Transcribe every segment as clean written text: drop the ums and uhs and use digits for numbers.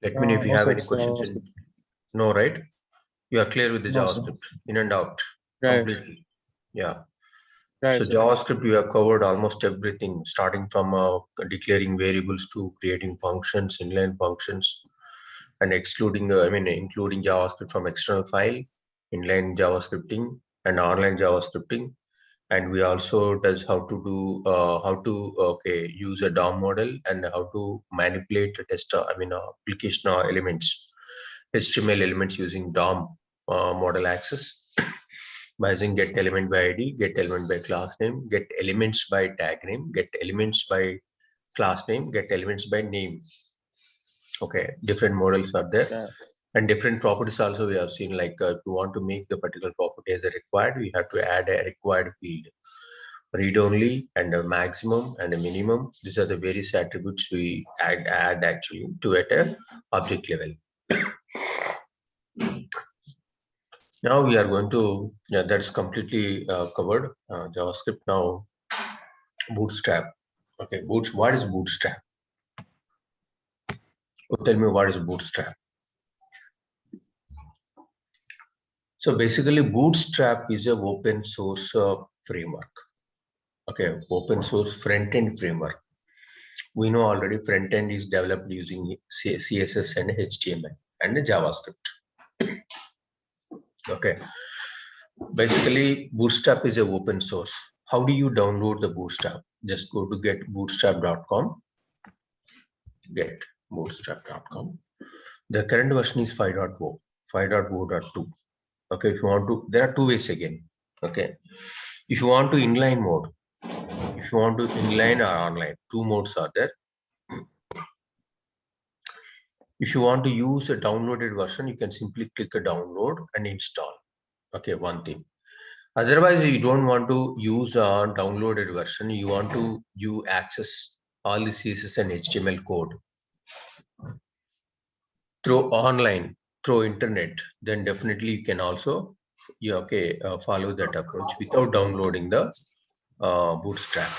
Let me know if you No, have sir. any questions. No, right? You are clear with the No, sir. JavaScript, in and out, Yeah, completely. Yeah. yeah, So sir. JavaScript, we have covered almost everything, starting from declaring variables to creating functions, inline functions, and excluding, including JavaScript from external file, inline JavaScripting, and online JavaScripting. And we also does how to use a DOM model and how to manipulate a test, application elements, HTML elements using DOM model access by using get element by ID, get element by class name, get elements by tag name, get elements by class name, get elements by name. Okay, different models are there. Yeah. And different properties also we have seen, like if you want to make the particular property as a required, we have to add a required field, read only, and a maximum and a minimum. These are the various attributes we add actually to at a object level. Now we are going to, yeah, that's completely covered JavaScript. Now Bootstrap. Okay, what is Bootstrap? Oh, tell me, what is Bootstrap? So basically, Bootstrap is a open source framework. Okay, open source front end framework. We know already front end is developed using CSS and HTML and JavaScript. Okay, basically, Bootstrap is a open source. How do you download the Bootstrap? Just go to getbootstrap.com. Get bootstrap.com. The current version is 5.0, 5.0.2. Okay, if you want to, there are two ways again. Okay, if you want to inline mode, if you want to inline or online, two modes are there. If you want to use a downloaded version, you can simply click a download and install. Okay, one thing. Otherwise, you don't want to use a downloaded version. You want to you access all the CSS and HTML code through online, through internet. Then definitely you can also follow that approach without downloading the Bootstrap.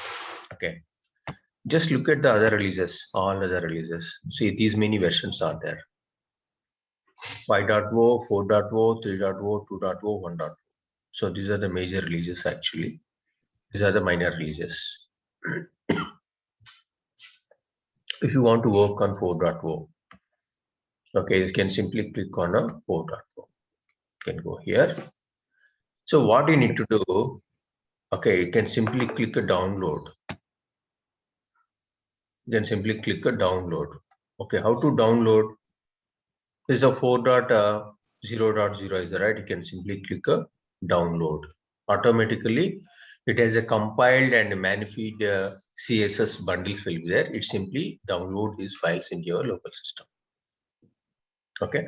Okay. Just look at the other releases, all other releases. See, these many versions are there. 5.0, 4.0, 3.0, 2.0, 1.0. So these are the major releases actually. These are the minor releases. If you want to work on 4.0, okay, you can simply click on a 4.0. You can go here. So what you need to do, okay, you can simply click a download. Then simply click a download. Okay, how to download? This is a 4.0.0 is right. You can simply click a download. Automatically, it has a compiled and manifold CSS bundles will be there. It simply download these files into your local system. Okay,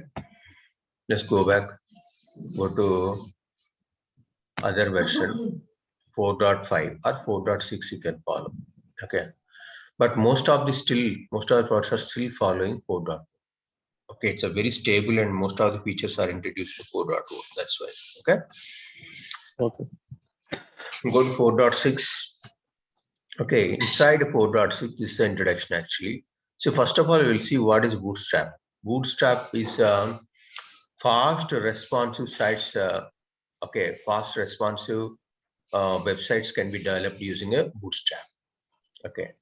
let's go back. Go to other version 4.5 or 4.6 you can follow. Okay, but most of the parts are still following 4.0. Okay, it's a very stable and most of the features are introduced to 4.0. That's why. Okay. Okay. Go to 4.6. Okay, inside 4.6, this is the introduction actually. So first of all, we'll see what is Bootstrap. Bootstrap is fast responsive sites. Fast responsive websites can be developed using a Bootstrap. Okay,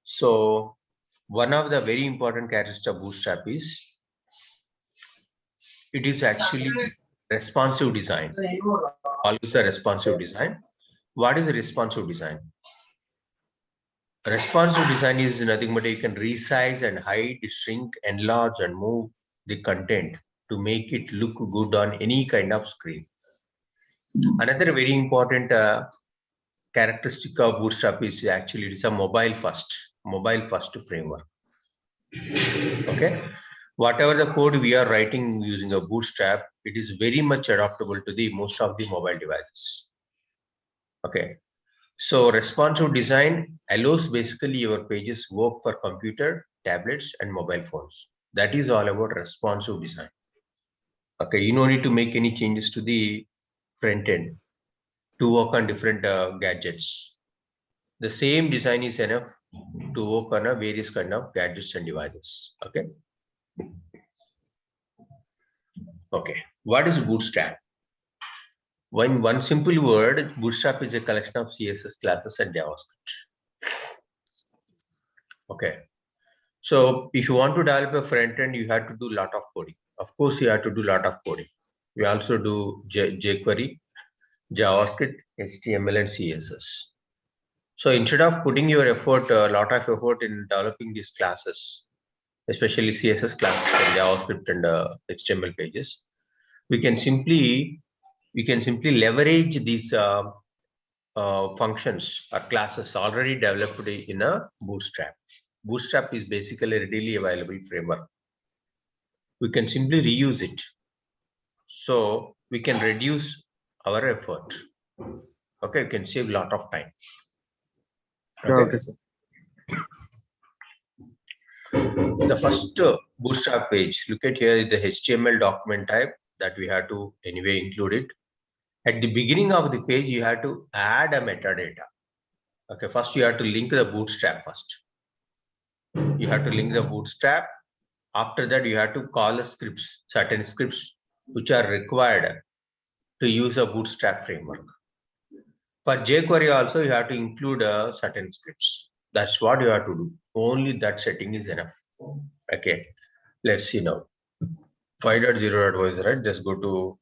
so one of the very important characteristics of Bootstrap is it is actually responsive design. Always a responsive design. What is a responsive design? Responsive design is nothing but you can resize and hide, shrink, enlarge, and move the content to make it look good on any kind of screen. Another very important characteristic of Bootstrap is actually it is a mobile first framework. Okay, whatever the code we are writing using a Bootstrap, it is very much adaptable to the most of the mobile devices. Okay, so responsive design allows basically your pages work for computer, tablets, and mobile phones. That is all about responsive design. Okay, you don't need to make any changes to the front end to work on different gadgets. The same design is enough to work on a various kind of gadgets and devices. Okay. Okay, what is Bootstrap? One simple word, Bootstrap is a collection of CSS classes and JavaScript. Okay, so if you want to develop a front end, you have to do a lot of coding. Of course, you have to do a lot of coding. We also do jQuery, JavaScript, HTML, and CSS. So instead of putting your effort, a lot of effort in developing these classes, especially CSS classes and JavaScript and HTML pages, we can simply leverage these functions or classes already developed in a Bootstrap. Bootstrap is basically a readily available framework. We can simply reuse it, so we can reduce our effort. Okay, we can save a lot of time. Okay, sir. The first Bootstrap page, look at here is the HTML document type that we have to anyway include it. At the beginning of the page, you have to add a metadata. Okay, first you have to link the Bootstrap first. You have to link the Bootstrap. After that, you have to call the scripts, certain scripts which are required to use a Bootstrap framework. For jQuery also, you have to include certain scripts. That's what you have to do. Only that setting is enough. Okay, let's see now. 5.0 advisor, right? Just go to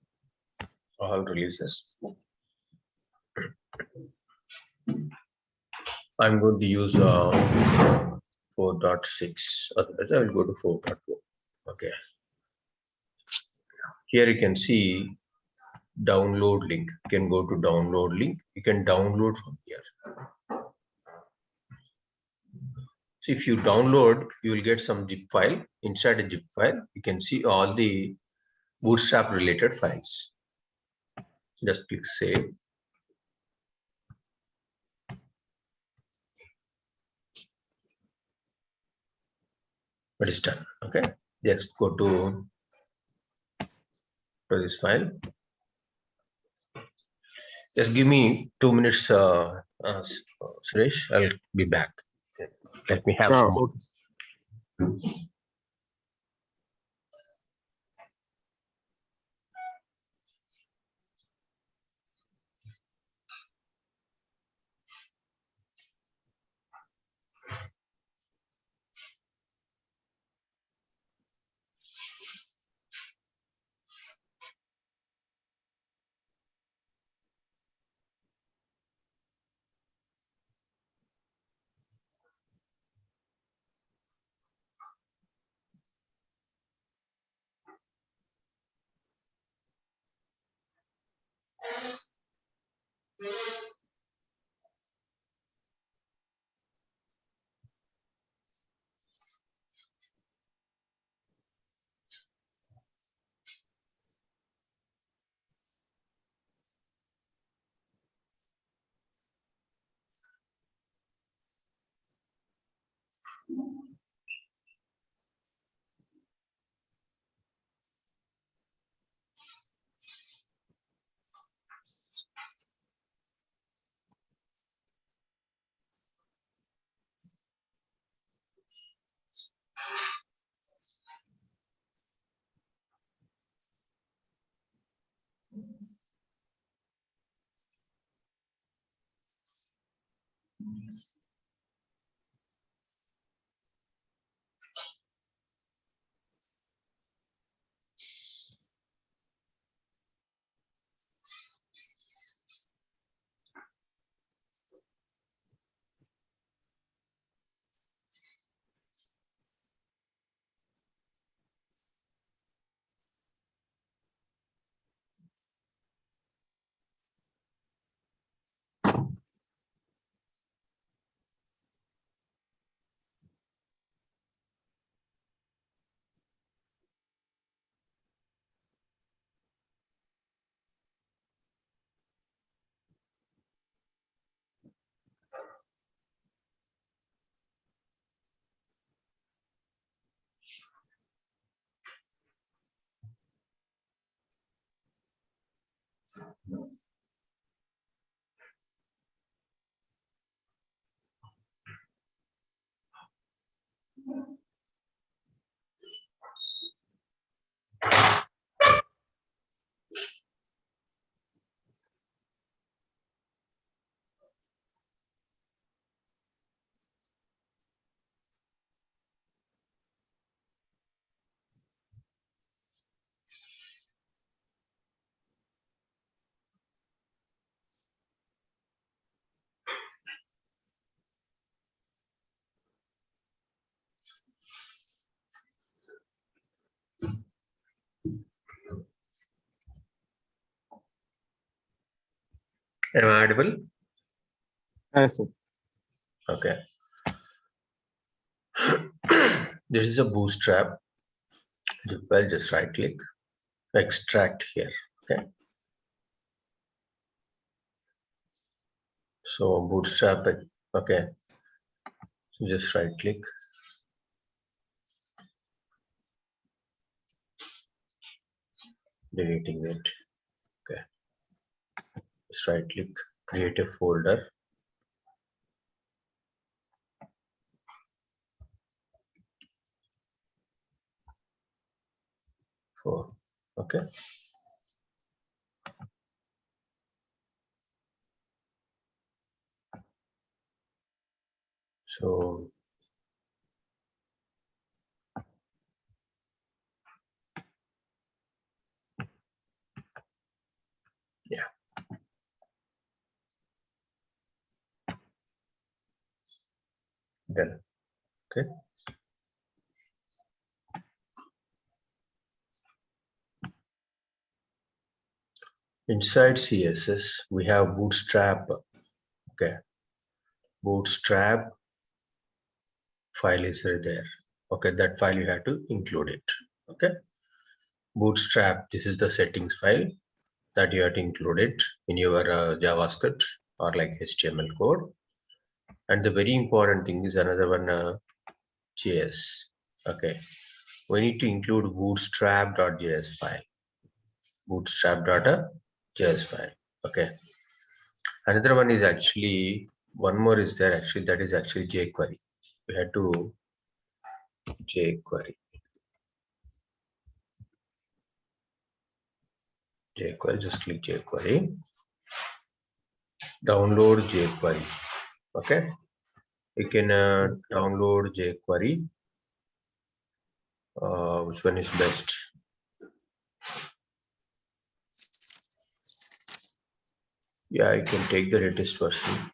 all releases. I'm going to use 4.6. Otherwise, I will go to 4.4. Okay. Here you can see download link. You can go to download link. You can download from here. So if you download, you will get some zip file. Inside a zip file, you can see all the Bootstrap related files. Just click save. It is done. Okay. Just go to this file. Just give me 2 minutes, Suresh. I'll be back. Let me have some. Okay. Am I audible? Yes, sir. Okay. This is a bootstrap. Well, just right click, extract here. Okay. So bootstrap it. Okay. So just right click. Deleting it. Okay. Just right click, create a folder. Okay. So yeah. Done. Okay. Inside CSS, we have bootstrap. Okay. Bootstrap file is there. Okay. That file you have to include it. Okay. Bootstrap, this is the settings file that you have to include it in your JavaScript or like HTML code. And the very important thing is another one, JS. Okay. We need to include bootstrap.js file. Bootstrap.js file. Okay. Another one is actually, one more is there actually, that is actually jQuery. We had to jQuery. jQuery, just click jQuery. Download jQuery. Okay. You can download jQuery. Which one is best? Yeah, you can take the latest version.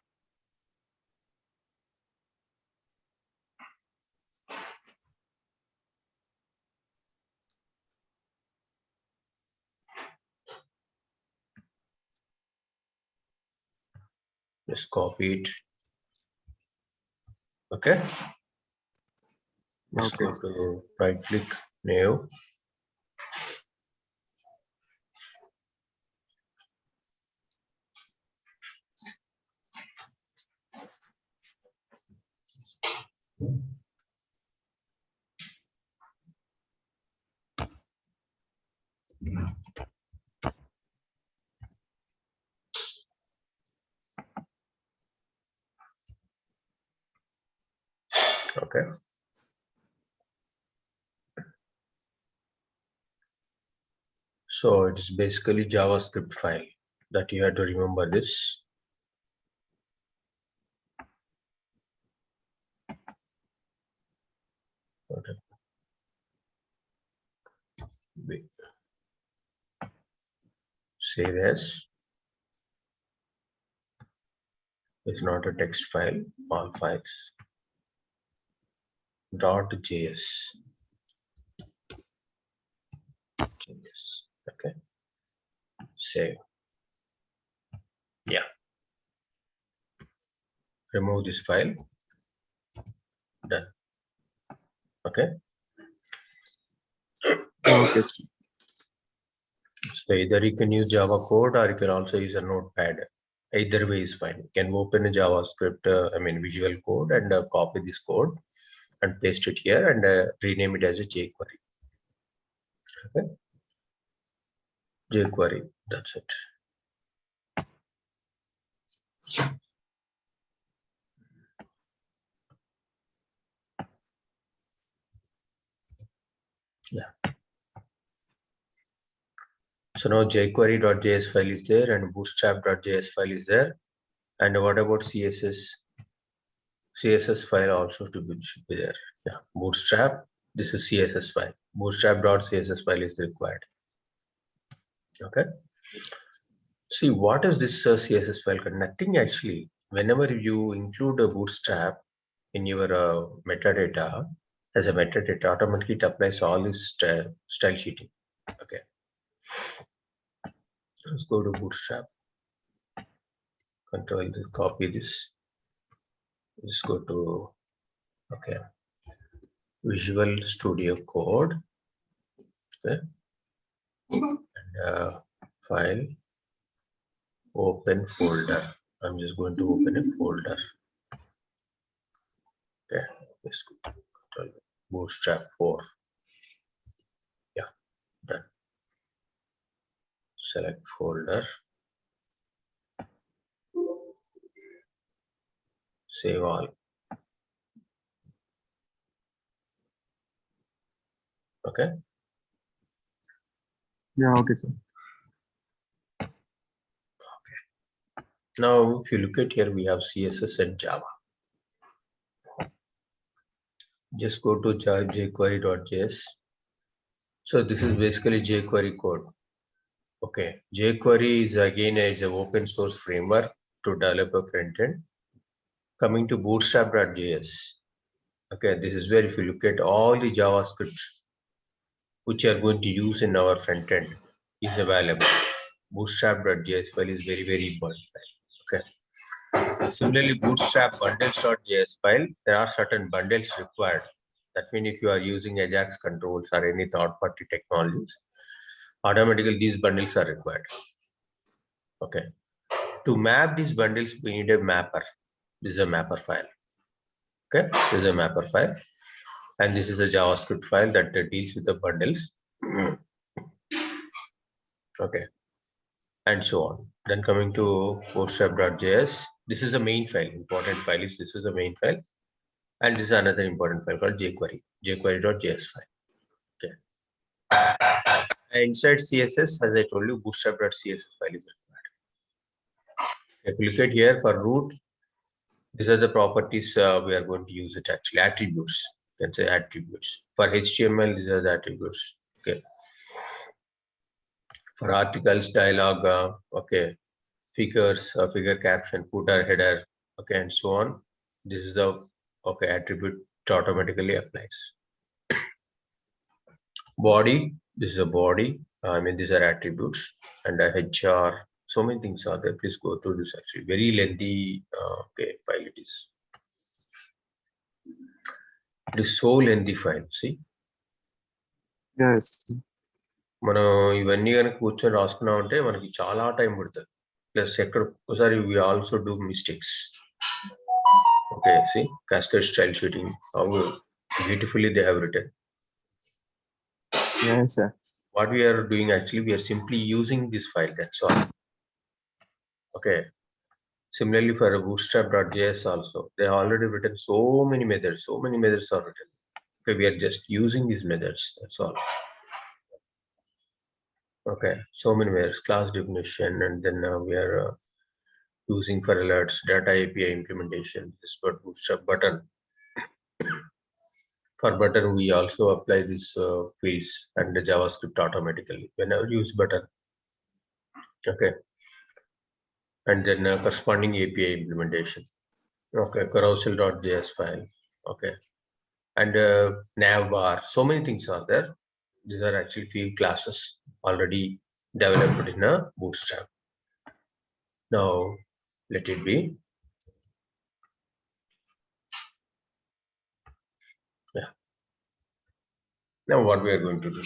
Just copy it. Okay. Just Okay, go sir. to right click, new. Okay. So it is basically JavaScript file that you have to remember this. Okay. Save as. It's not a text file, all files. .js. Okay. Save. Yeah. Remove this file. Done. Okay. Okay, sir. So either you can use Java code or you can also use a notepad. Either way is fine. You can open a JavaScript, Visual Code and copy this code and paste it here and rename it as a jQuery. Okay. jQuery. That's it. Yeah. So now jQuery.js file is there and bootstrap.js file is there. And what about CSS? CSS file also should be there. Yeah. Bootstrap. This is CSS file. Bootstrap.css file is required. Okay. See, what is this CSS file? Nothing actually. Whenever you include a bootstrap in your metadata, as a metadata, automatically it applies all this style sheeting. Okay. Let's go to bootstrap. Control this, copy this. Just go to Visual Studio Code. Okay. And file, open folder. I'm just going to open a folder. Okay, let's go. Control Bootstrap 4. Yeah, done. Select folder. Save all. Okay. Yeah, okay, sir. Now, if you look at here, we have CSS and Java. Just go to jQuery.js. So this is basically jQuery code. Okay, jQuery is again an open source framework to develop a front end. Coming to Bootstrap.js. Okay, this is where if you look at all the JavaScript which you are going to use in our front end is available. Bootstrap.js file is very, very important file. Okay. Similarly, Bootstrap bundles.js file, there are certain bundles required. That means if you are using Ajax controls or any third-party technologies, automatically these bundles are required. Okay. To map these bundles, we need a mapper. This is a mapper file. Okay. This is a mapper file. And this is a JavaScript file that deals with the bundles. Okay. And so on. Then coming to bootstrap.js, this is a main file. Important file is this is a main file. And this is another important file called jQuery, jQuery.js file. Okay. And inside CSS, as I told you, bootstrap.css file is required. If you look at here for root, these are the properties we are going to use it actually, attributes. You can say attributes. For HTML, these are the attributes. Okay. For articles, dialogue, okay, figures, figure caption, footer, header, okay, and so on. This is the attribute automatically applies. Body, this is a body. I mean, these are attributes, and HR. So many things are there. Please go through this. Actually, very lengthy. File it is. It is so lengthy file. See. Yes. మనం ఇవన్నీ కనుక కూర్చొని రాసుకున్నాం అంటే మనకి చాలా time పడుతుంది plus ఎక్కడ ఒకసారి we also do mistakes okay see cascade style sheeting how beautifully they have written. Yes, sir. What we are doing actually, we are simply using this file, that's all. Okay. Similarly for bootstrap.js also, they have already written so many methods are written. Okay, we are just using these methods, that's all. Okay, so many methods, class definition, and then we are using for alerts, data API implementation. This is for bootstrap button. For button, we also apply this fields and the JavaScript automatically whenever you use button. Okay, and then corresponding API implementation. Okay, carousel.js file. Okay, and navbar. So many things are there. These are actually few classes already developed in a Bootstrap. Now let it be. Yeah. Now what we are going to do?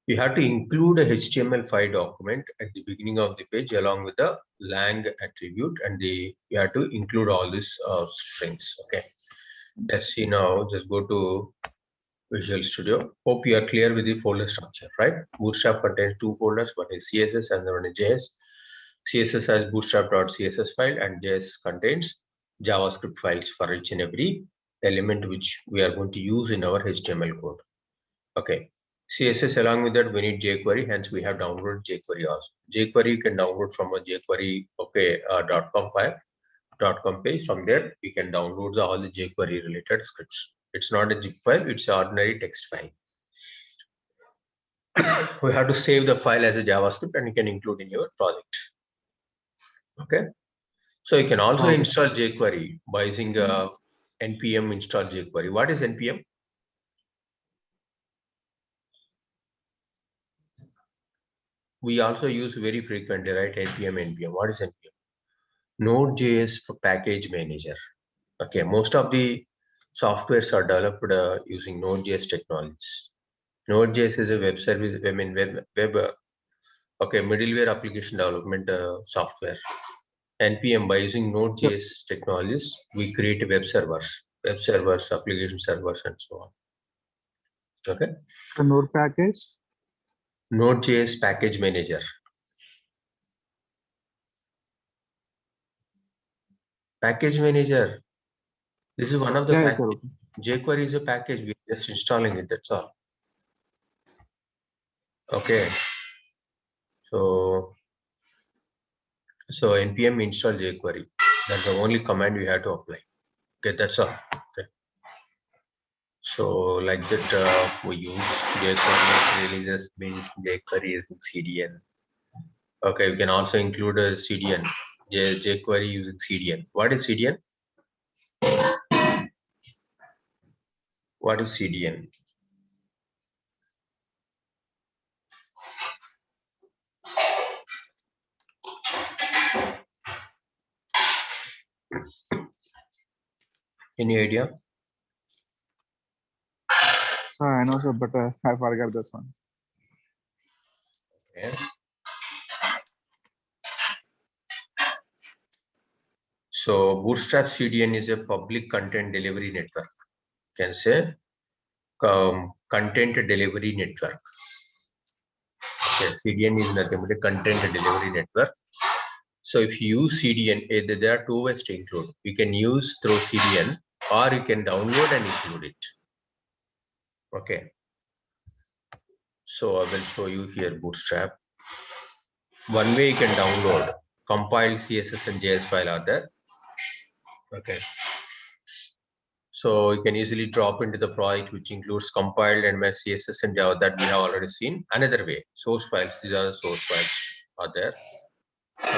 You have to include a HTML5 document at the beginning of the page along with the lang attribute, and you have to include all these strings. Okay. Let's see now. Just go to Visual Studio. Hope you are clear with the folder structure, right? Bootstrap contains two folders. One is CSS and one is JS. CSS has bootstrap.css file, and JS contains JavaScript files for each and every element which we are going to use in our HTML code. Okay. CSS along with that we need jQuery, hence we have downloaded jQuery also. jQuery you can download from a jQuery .com file, .com page. From there we can download all the jQuery related scripts. It's not a zip file, it's an ordinary text file. We have to save the file as a JavaScript and you can include in your project. Okay. So you can also install jQuery by using npm install jQuery. What is npm? we also use very frequently, right? npm. What is npm? Node.js package manager. Okay, most of the softwares are developed using Node.js technologies. Node.js is a web service, okay, middleware application development software. npm, by using So, Node.js technologies, we create web servers, application servers, and so on. Okay, the node package. Node.js package manager. Package manager. This is one of the Yeah, package. sir. Okay. jQuery is a package. We're just installing it. That's all. Okay. So npm install jQuery. That's the only command we have to apply. Okay, that's all. Okay. So like that, we use jQuery releases means jQuery using CDN. Okay, we can also include a CDN. jQuery using CDN. What is CDN? What is CDN? Any idea? So I know, sir, but I forgot this one. Okay. So Bootstrap CDN is a public content delivery network. Can say content delivery network. Okay, CDN is nothing but a content delivery network. So if you use CDN, there are two ways to include. You can use through CDN or you can download and include it. Okay. So I will show you here Bootstrap. One way you can download compiled CSS and JS file are there. Okay. So you can easily drop into the project which includes compiled and my CSS and Java that we have already seen. Another way, source files. These are the source files are there.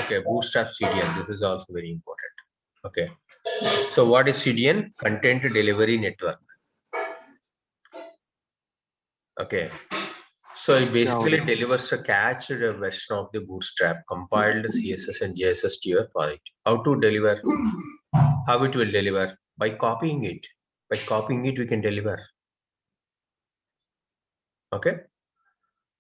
Okay, Bootstrap CDN. This is also very important. Okay. So what is CDN? Content Delivery Network. Okay. So it basically okay. delivers a cached version of the Bootstrap, compiled CSS and JSS to your project. How to deliver? How it will deliver? By copying it. By copying it, we can deliver. Okay.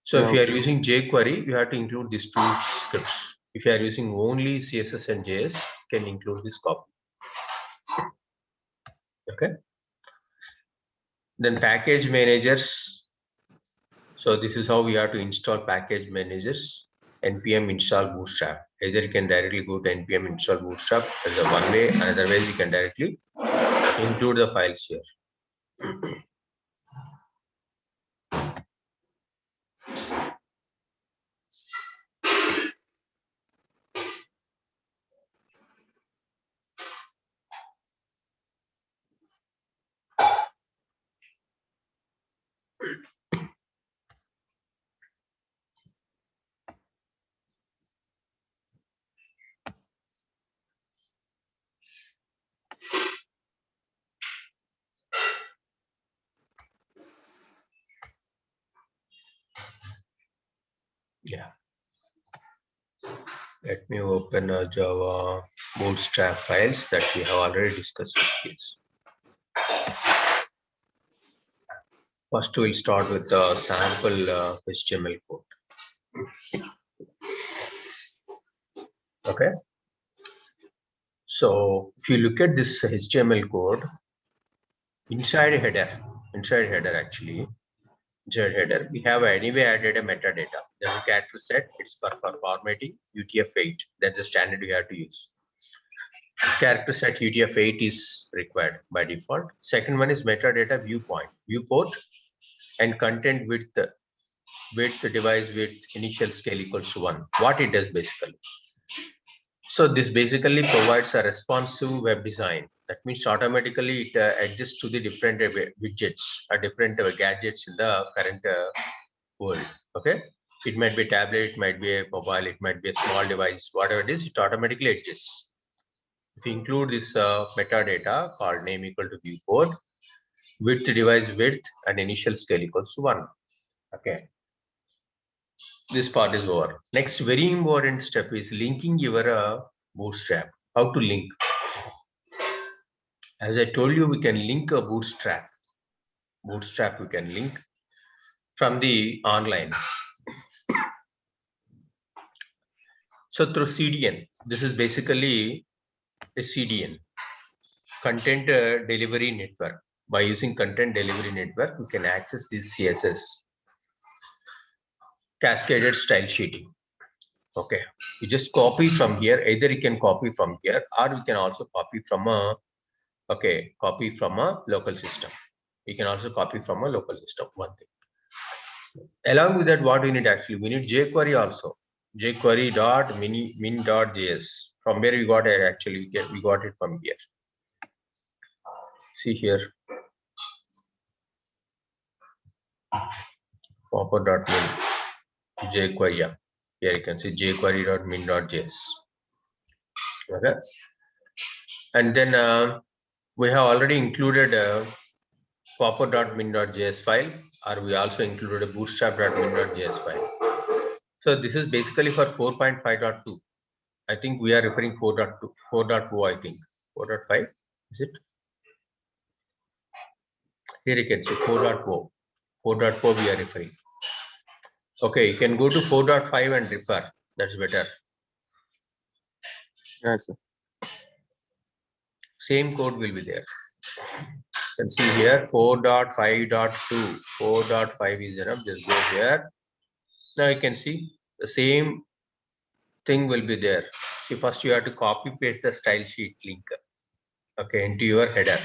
So Yeah, if you are okay. using jQuery, you have to include these two scripts. If you are using only CSS and JS, you can include this copy. Okay. Then package managers. So this is how we have to install package managers. npm install Bootstrap. Either you can directly go to npm install Bootstrap as a one way, another way you can directly include the files here. Yeah. Let me open a Java Bootstrap files that we have already discussed. Please. First, we'll start with the sample HTML code. Okay. So if you look at this HTML code, inside header actually, inside header, we have anyway added a metadata. There's a character set. It's for formatting UTF-8. That's the standard we have to use. Character set UTF-8 is required by default. Second one is metadata viewport, and content width, device width, initial scale equals to 1. What it does basically. So this basically provides a responsive web design. That means automatically it adjusts to the different widgets or different gadgets in the current world. Okay. It might be a tablet, it might be a mobile, it might be a small device, whatever it is, it automatically adjusts. If you include this metadata called name equal to viewport, width, device width, and initial scale equals to 1. Okay. This part is over. Next, very important step is linking your Bootstrap. How to link? As I told you, we can link a Bootstrap. Bootstrap we can link from the online. So through CDN, this is basically a CDN, content delivery network. By using content delivery network, we can access this CSS cascaded style sheeting. Okay, you just copy from here. Either you can copy from here, or you can also copy from a copy from a local system. You can also copy from a local system. One thing. Along with that, what we need actually, we need jQuery also. jQuery dot min dot js. From where we got it actually, we got it from here. See here. Popper dot min jQuery. Yeah. Here you can see jQuery dot min dot js. Okay. And then we have already included popper.min.js file, or we also included a bootstrap.min.js file. So this is basically for 4.5.2. I think we are referring 4.2, 4.0, I think 4.5 is it? Here you can see 4.0, 4.4 we are referring. Okay, you can go to 4.5 and refer. That's better. Yes, sir. Same code will be there. You can see here 4.5.2, 4.5 is enough. Just go here. Now you can see the same thing will be there. See, first you have to copy paste the style sheet link, okay, into your header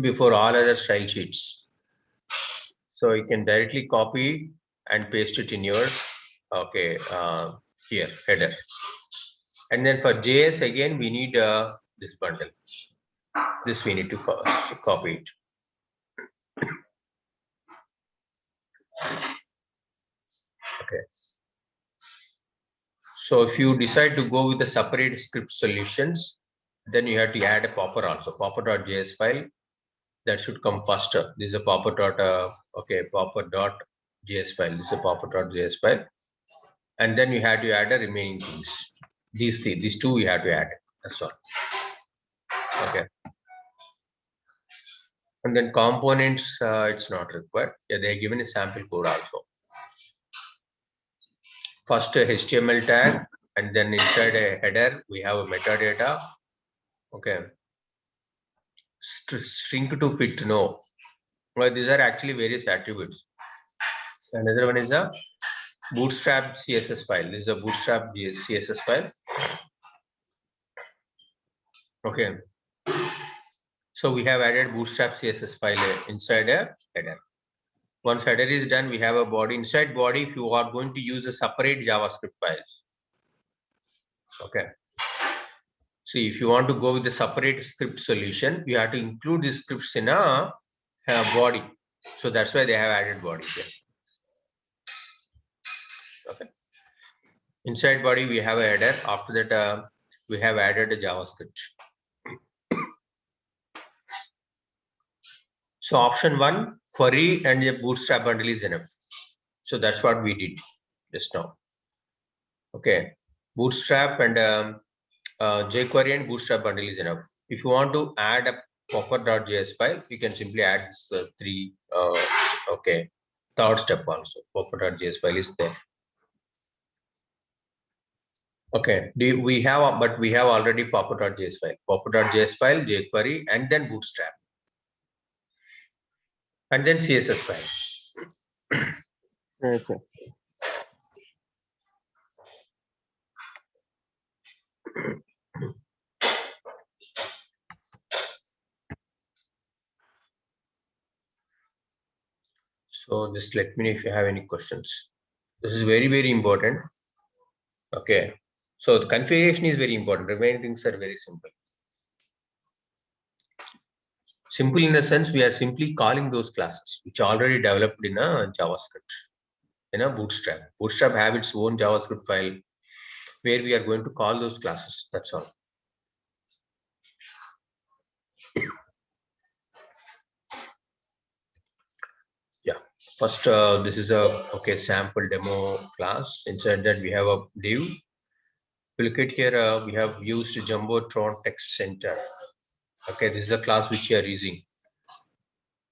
before all other style sheets. So you can directly copy and paste it in your here header. And then for JS again we need this bundle. This we need to copy it. Okay. So if you decide to go with the separate script solutions, then you have to add a popper also, popper.js file. That should come faster. This is a popper.js file. This is a popper.js file. And then you have to add the remaining things. These two you have to add. That's all. Okay. And then components, it's not required. Yeah, they're given a sample code also. First a HTML tag, and then inside a header, we have a metadata. Okay. String to fit no. Well, these are actually various attributes. Another one is a bootstrap CSS file. This is a bootstrap CSS file. Okay. So we have added bootstrap CSS file inside a header. Once header is done, we have a body. Inside body, if you are going to use a separate JavaScript files. Okay. See, if you want to go with the separate script solution, you have to include the scripts in a body. So that's why they have added body here. Okay. Inside body, we have a header. After that, we have added a JavaScript. So option 1, query and a bootstrap bundle is enough. So that's what we did just now. Okay, bootstrap and jQuery and bootstrap bundle is enough. If you want to add a popper.js file, you can simply add this three. Okay, third step also. Popper.js file is there. Okay, we have already popper.js file, popper.js file, jQuery, and then bootstrap, and then CSS file. Yes, sir. So just let me know if you have any questions. This is very, very important. Okay. So the configuration is very important. Remaining things are very simple. Simple in the sense we are simply calling those classes which are already developed in a JavaScript, in a Bootstrap. Bootstrap have its own JavaScript file where we are going to call those classes. That's all. Yeah. First, this is a sample demo class. Inside that we have a div. Look at here, we have used Jumbotron Text Center. Okay, this is a class which we are using.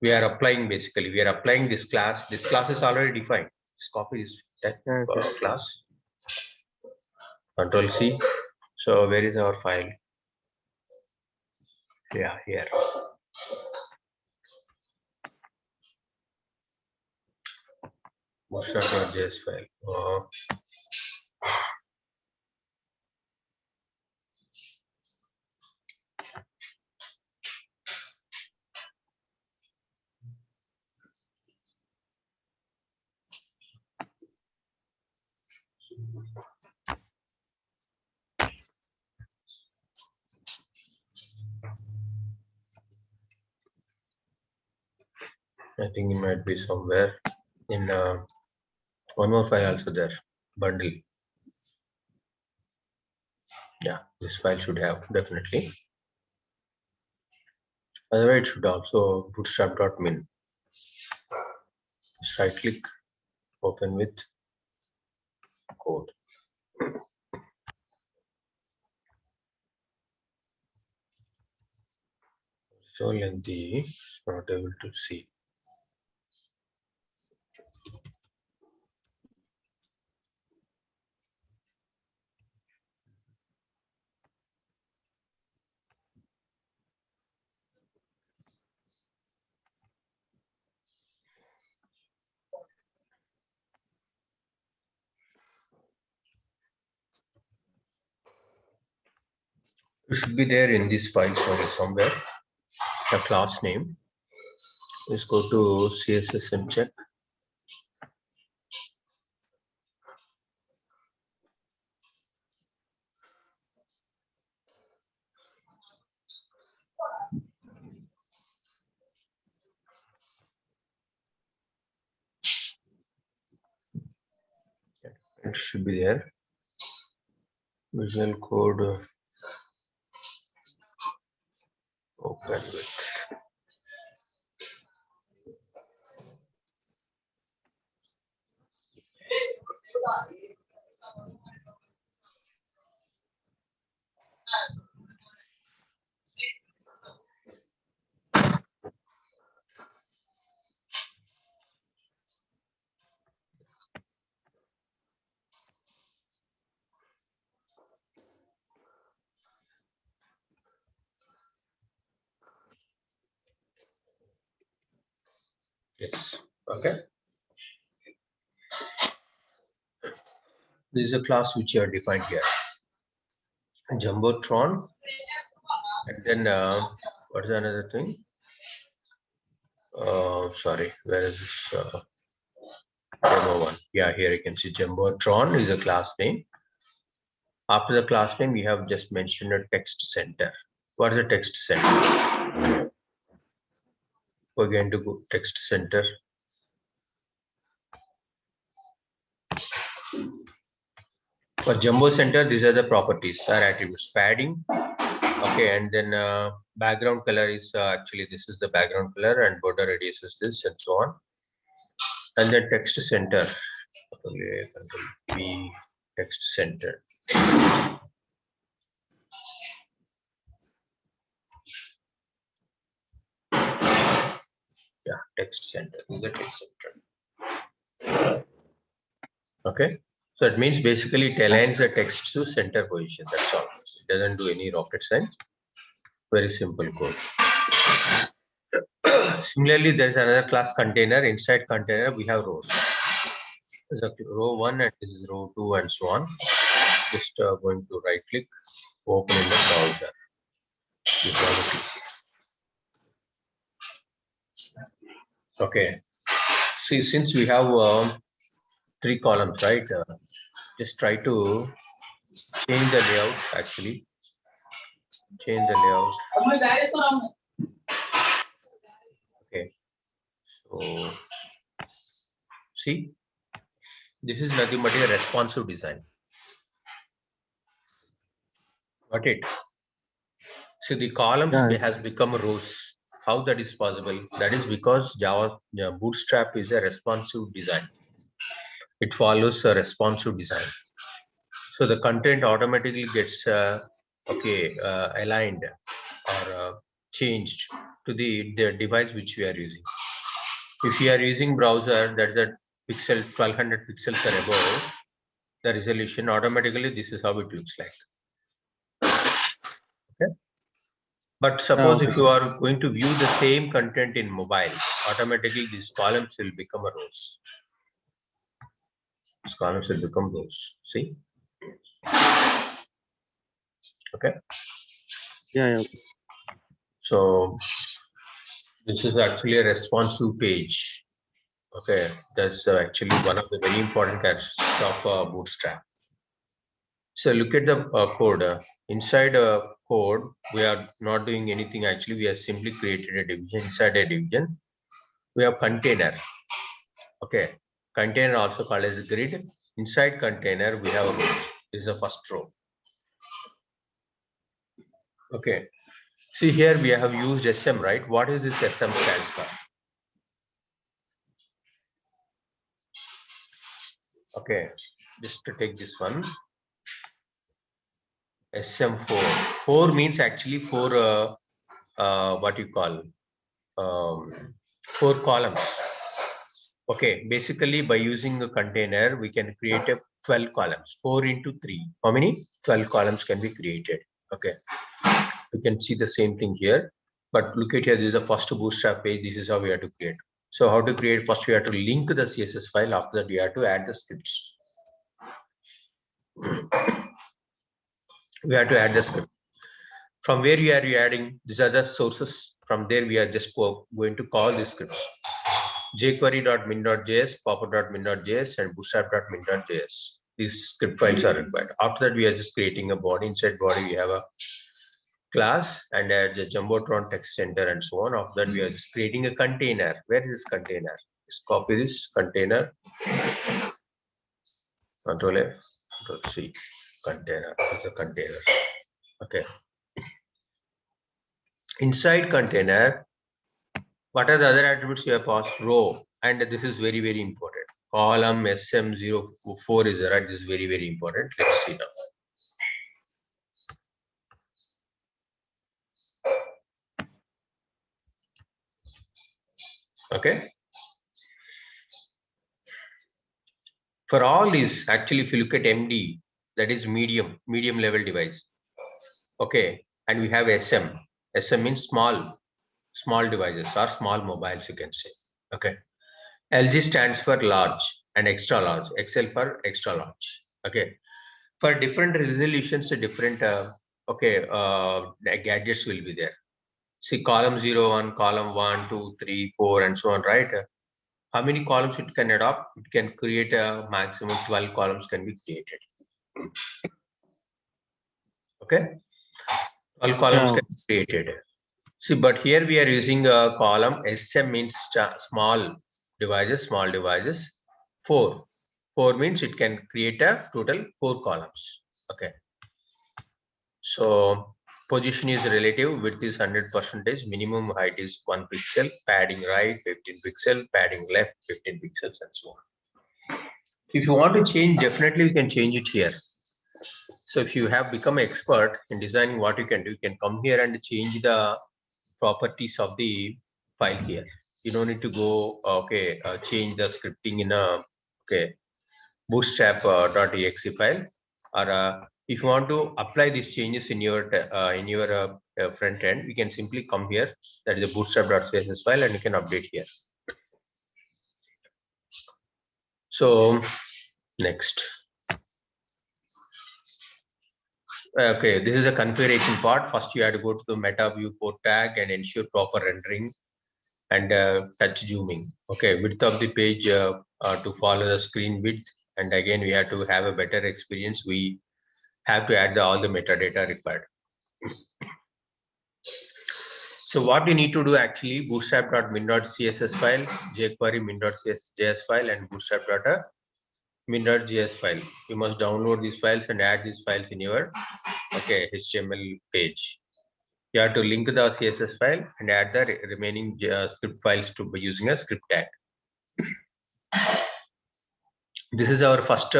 We are applying basically. We are applying this class. This class is already defined. Let's copy this Yes. class. Control C. So where is our file? Yeah, here. Bootstrap.js file. I think it might be somewhere in one more file also there, bundle. Yeah, this file should have definitely. Otherwise, it should also bootstrap.min. Just right click, open with code. So lengthy, not able to see. It should be there in this file somewhere. The class name. Let's go to CSS and check. It should be there. Visual code. Open with. Yes. Okay. This is a class which you are defined here. Jumbotron. And then what is another thing? Sorry, where is this demo one? Yeah, here you can see Jumbotron is a class name. After the class name, we have just mentioned a text center. What is a text center? We're going to go text center. For Jumbo Center, these are the properties or attributes. Padding, okay, and then background color is actually this is the background color, and border radius is this, and so on. And then text center, B text center. Yeah, text center. This is the text center. Okay. So it means basically it aligns the text to center position. That's all. It doesn't do any rocket science. Very simple code. Similarly, there is another class container. Inside container, we have rows. There's a row 1 and this is row 2 and so on. Just going to right click, open in the browser. Okay. See, since we have 3 columns, right? Just try to change the layout actually. Change the layout. Okay. So see, this is nothing but a responsive design. Got it? So the columns has become rows. How that is possible? That is because Java Bootstrap is a responsive design. It follows a responsive design. So the content automatically gets aligned or changed to the device which we are using. If you are using browser that's a pixel 1200 pixels or above, the resolution automatically this is how it looks like. Okay. But suppose Okay, if you sir. are going to view the same content in mobile, automatically these columns will become a rows. These columns will become rows. See? Okay. Yeah, yeah. Okay, sir. So this is actually a responsive page. Okay, that's actually one of the very important characteristics of Bootstrap. So look at the code. Inside a code, we are not doing anything. Actually, we have simply created a division. Inside a division, we have container. Okay, container also called as grid. Inside container, we have rows. This is the first row. Okay, see here we have used SM, right? What is this SM stands for? Okay, just to take this one. SM4. 4 means actually what you call 4 columns. Okay, basically by using a container, we can create a 12 columns, 4 into 3. How many? 12 columns can be created. Okay, you can see the same thing here. But look at here, this is the first Bootstrap page. This is how we have to create. So how to create? First, we have to link the CSS file. After that, we have to add the scripts. We have to add the script. From where you are adding? These are the sources. From there, we are just going to call the scripts. jQuery.min.js, popper.min.js, and bootstrap.min.js. These script files are required. After that, we are just creating a body. Inside body, we have a class and add the Jumbotron text center and so on. After that, we are just creating a container. Where is this container? Just copy this container. Control F, Control C. Container. This is the container. Okay. Inside container, what are the other attributes you have passed? Row, and this is very, very important. Column SM04 is right. This is very, very important. Let's see now. Okay. For all these, actually, if you look at MD, that is medium level device. Okay, and we have SM. SM means small devices or small mobiles, you can say. Okay. LG stands for large and extra large. XL for extra large. Okay. For different resolutions, different gadgets will be there. See column 0, 1, column 1, 2, 3, 4, and so on, right? How many columns it can adopt? It can create a maximum 12 columns can be created. Okay, 12 columns Yeah, can okay, sir. be created. See, but here we are using a column. SM means small devices. 4. 4 means it can create a total 4 columns. Okay. So position is relative, width is 100%, minimum height is 1 pixel, padding right 15 pixel, padding left 15 pixels, and so on. If you want to change, definitely you can change it here. So if you have become expert in designing, what you can do, you can come here and change the properties of the file here. You don't need to go change the scripting in a bootstrap .exe file, or if you want to apply these changes in your front end, we can simply come here. That is a bootstrap.css file, and you can update here. So next. Okay, this is a configuration part. First, you have to go to the meta viewport tag and ensure proper rendering and touch zooming. Okay, width of the page to follow the screen width. And again, we have to have a better experience. We have to add all the metadata required. So what you need to do actually, bootstrap.min.css file, jQuery min.js file, and bootstrap.min.js file. You must download these files and add these files in your HTML page. You have to link the CSS file and add the remaining script files to by using a script tag. This is our first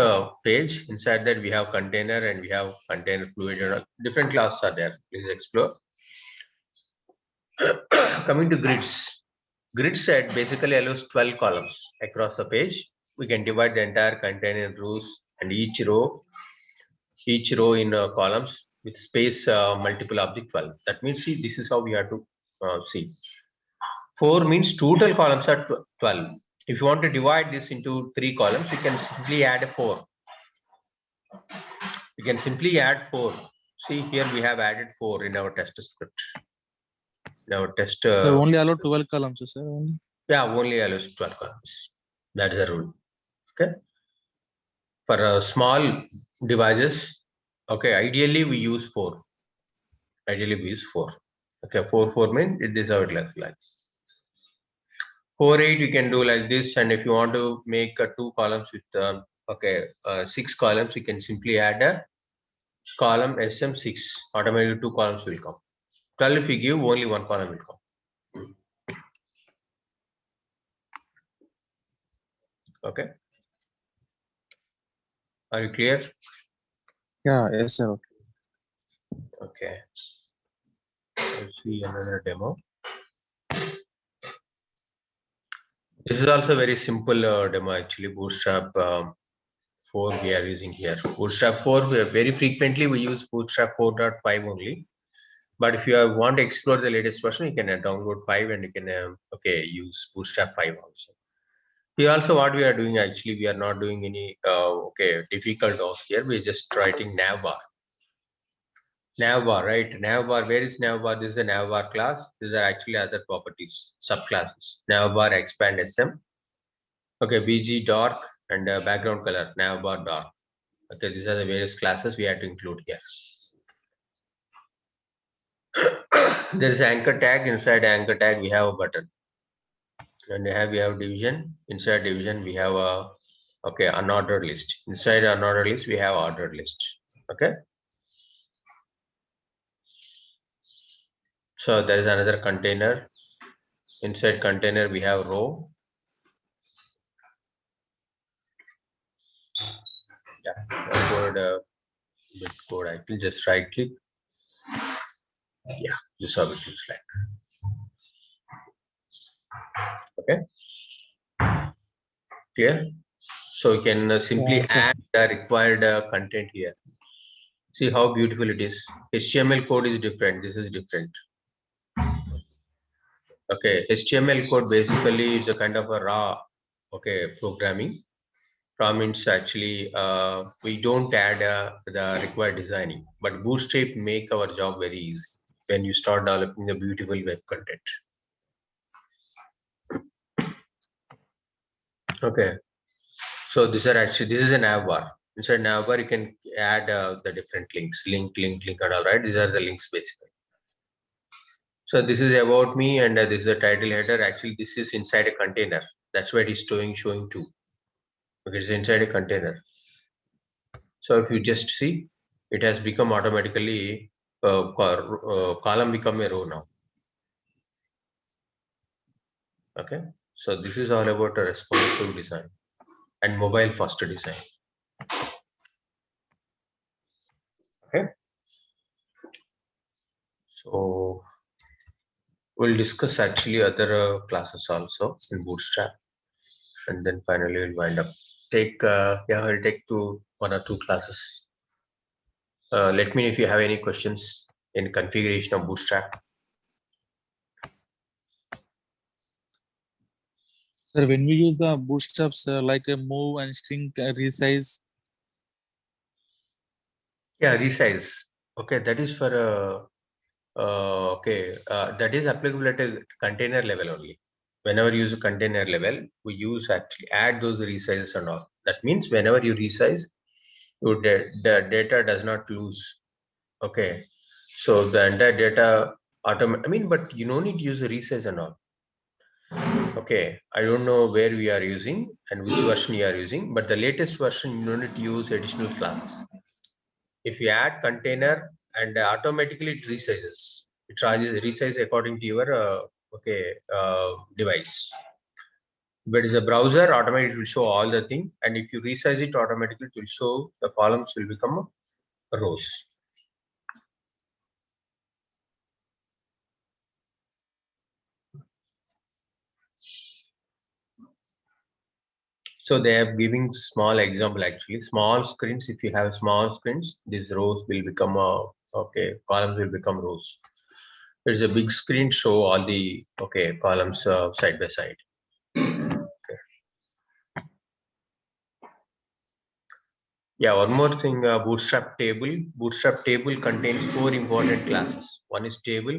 page. Inside that we have container and we have container fluid and all. Different classes are there. Please explore. Coming to grids. Grid set basically allows 12 columns across the page. We can divide the entire container in rows and each row in columns with space multiple object 12. That means, see, this is how we have to see. 4 means total columns are 12. If you want to divide this into 3 columns, you can simply add a 4. You can simply add 4. See, here we have added 4 in our test script. In our test. So only allow 12 columns, sir. Only. Yeah, only allows 12 columns. That is the rule. Okay. For small devices, okay, ideally we use 4. Ideally we use 4. Okay, 4 means it is how it looks like. 4 8 you can do like this, and if you want to make 2 columns with 6 columns, you can simply add a column SM6. Automatically 2 columns will come. 12 if you give, only 1 column will come. Okay. Are you clear? Yeah, yes, sir. Okay. Let's see another demo. This is also very simple demo actually. Bootstrap 4 we are using here. Bootstrap 4, very frequently we use Bootstrap 4.5 only. But if you want to explore the latest version, you can download 5 and you can use Bootstrap 5 also. Here also what we are doing actually, we are not doing any difficult docs here. We're just writing navbar. Navbar, right? Navbar, where is navbar? This is a navbar class. These are actually other properties, subclasses. Navbar expand SM. Okay, BG dark and background color, navbar dark. Okay, these are the various classes we have to include here. There is anchor tag. Inside anchor tag, we have a button. And we have division. Inside division, we have a unordered list. Inside unordered list, we have ordered list. Okay. So there is another container. Inside container, we have row. Yeah, bit code. I will just right click. Yeah, this is how it looks like. Okay. Clear? So you can simply add the required content here. See how beautiful it is. HTML code is different. This is different. Okay, HTML code basically is a kind of a raw, programming. Raw means actually we don't add the required designing, but Bootstrap make our job very easy when you start developing the beautiful web content. Okay, so this is a navbar. Inside navbar, you can add the different links, link, and all right. These are the links basically. So this is about me, and this is the title header. Actually, this is inside a container. That's why it is showing two. Okay, it's inside a container. So if you just see, it has become automatically column become a row now. Okay, so this is all about a responsive design and mobile first design. Okay, so we'll discuss actually other classes also in Bootstrap, and then finally we'll wind up. I'll take 1 or 2 classes. Let me know if you have any questions in configuration of Bootstrap. Sir, when we use the bootstraps like a move and string resize. Yeah, resize. Okay, that is for that is applicable at a container level only. Whenever you use a container level, we use actually add those resizes and all. That means whenever you resize, the data does not lose. Okay, so the entire data but you don't need to use a resize and all. Okay, I don't know where we are using and which version you are using, but the latest version you don't need to use additional classes. If you add container and automatically it resizes. It resizes according to your device. If it is a browser, automatically it will show all the thing, and if you resize it, automatically it will show the columns will become rows. So they are giving small example actually. Small screens, if you have small screens, these rows will become columns will become rows. There's a big screen, show all the columns side by side. Okay. Yeah, one more thing, Bootstrap table. Bootstrap table contains 4 important classes. One is table,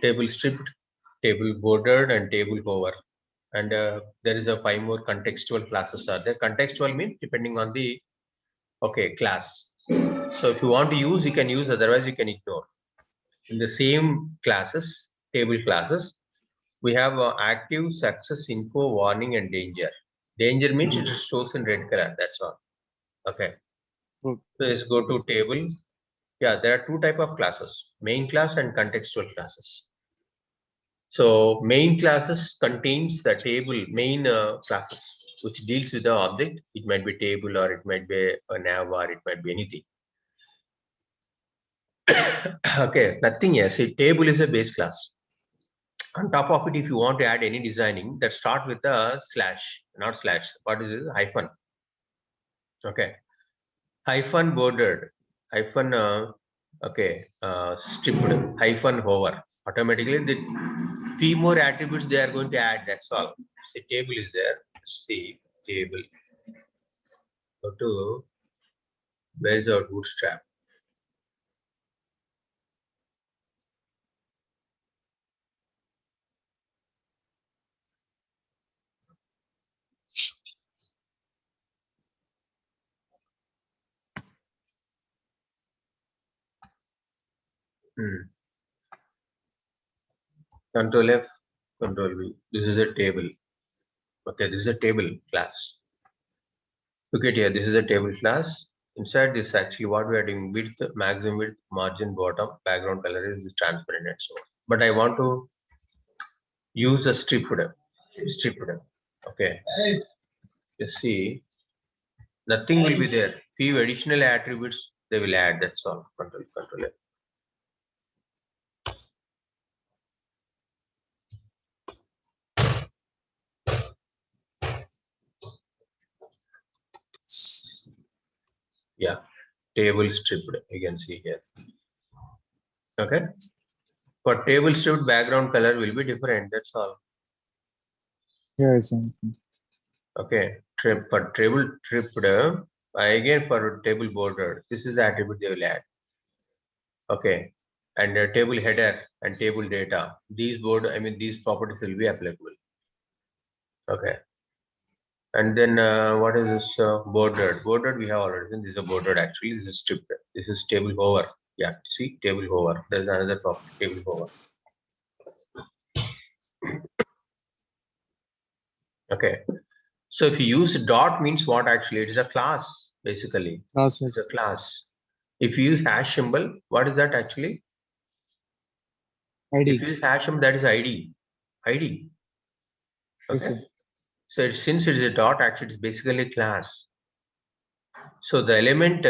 table stripped, table bordered, and table hover. And there is a 5 more contextual classes are there. Contextual means depending on the class. So if you want to use, you can use, otherwise you can ignore. In the same classes, table classes, we have active, success, info, warning, and danger. Danger means it shows in red color, that's all. Okay. Good. So let's go to table. Yeah, there are 2 type of classes, main class and contextual classes. So main classes contains the table, main classes, which deals with the object. It might be table, or it might be a nav, or it might be anything. Okay, nothing else. See, table is a base class. On top of it, if you want to add any designing, that start with a slash, not slash. What is it? Hyphen. Okay. Hyphen bordered. Hyphen stripped. Hyphen hover. Automatically, the few more attributes they are going to add. That's all. See, table is there. See, table. Go to, where is our Bootstrap? Control F, Control V. This is a table. Okay, this is a table class. Look at here, this is a table class. Inside this, actually what we are doing, width, maximum width, margin, bottom, background color is transparent and so on. But I want to use a stripped. Okay. You see, nothing will be there. Few additional attributes they will add. That's all. Control F. Yeah, table stripped. You can see here. Okay. For table stripped, background color will be different. That's all. Yeah, exactly. Okay. For table stripped, again for table border, this is the attribute they will add. Okay. And table header and table data. These these properties will be applicable. Okay. And then what is this bordered? Bordered we have already seen. This is a bordered actually. This is stripped. This is table hover. Yeah, see table hover. There's another property, table hover. Okay. So if you use dot means what actually? It is a class basically. Classes. It's a class. If you use hash symbol, what is that actually? ID. If you use hash symbol, that is ID. ID. Okay. Yes, So since it is a dot, actually it's basically a class. So the element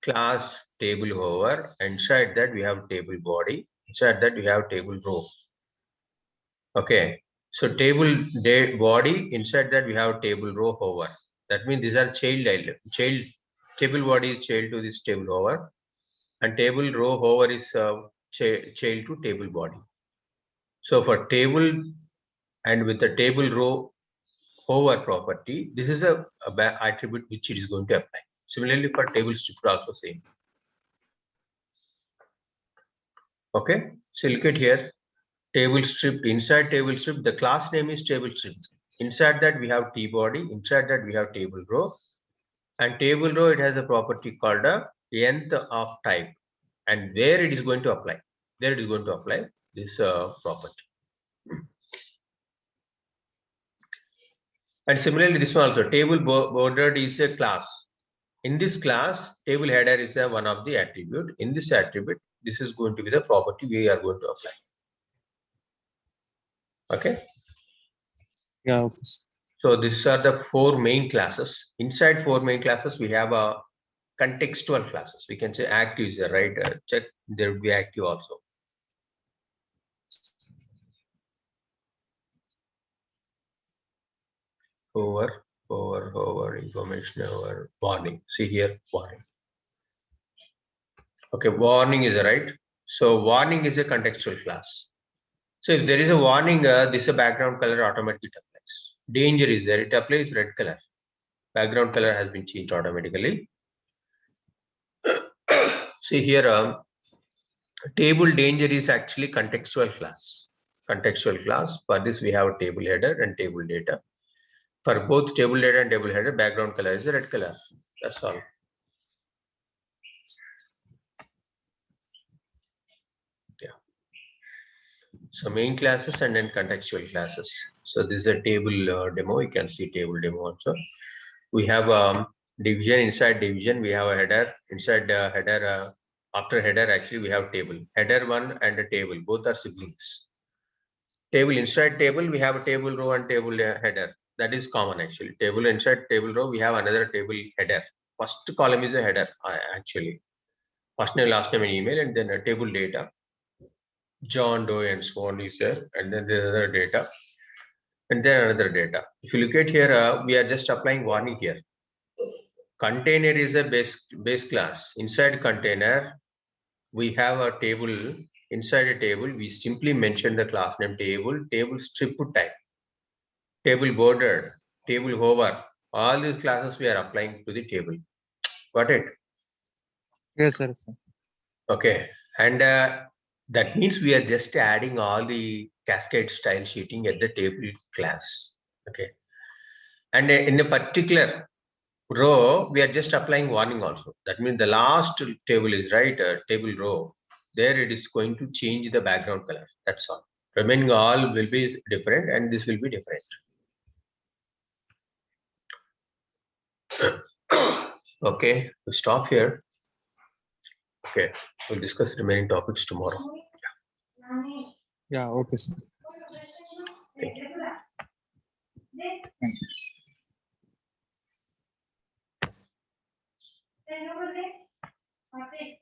class table hover, inside that we have table body, inside that we have table row. Okay. So table body, inside that we have table row hover. That means these are child table body is child to this table hover, and table row hover is child to table body. So for table and with the table row hover property, this is a attribute which it is going to apply. Similarly for table stripped also same. Okay, so look at here, table stripped. Inside table stripped, the class name is table stripped. Inside that we have T body, inside that we have table row, and table row it has a property called a nth of type, and where it is going to apply, there it is going to apply this property. And similarly this one also, table bordered is a class. In this class, table header is one of the attribute. In this attribute, This is going to be the property we are going to apply. Okay. Yeah, okay, sir. So these are the 4 main classes. Inside 4 main classes, we have a contextual classes. We can say active is there, right? Check, there will be active also. Over, information over, warning. See here, warning. Okay, warning is right. So warning is a contextual class. So if there is a warning, this is a background color automatically applies. Danger is there, it applies red color. Background color has been changed automatically. See here, table danger is actually contextual class. Contextual class. For this, we have a table header and table data. For both table data and table header, background color is a red color. That's all. Yeah. So main classes and then contextual classes. So this is a table demo. You can see table demo also. We have division. Inside division, we have a header. Inside the header, after header, actually we have table. Header 1 and a table. Both are siblings. Table inside table, we have a table row and table header. That is common actually. Table inside table row, we have another table header. First column is a header actually. First name, last name, and email, and then a table data. John Doe and so on is there, and then the other data, and then another data. If you look at here, we are just applying warning here. Container is a base class. Inside container, we have a table. Inside a table, we simply mention the class name table strip type, table border, table hover. All these classes we are applying to the table. Got it? Yes, sir. Okay. And that means we are just adding all the cascade style sheeting at the table class. Okay. And in a particular row, we are just applying warning also. That means the last table is right, table row. There it is going to change the background color. That's all. Remaining all will be different and this will be different. Okay, we stop here. Okay, we'll discuss the remaining topics tomorrow. Yeah, okay, sir. Thank you. Thank you.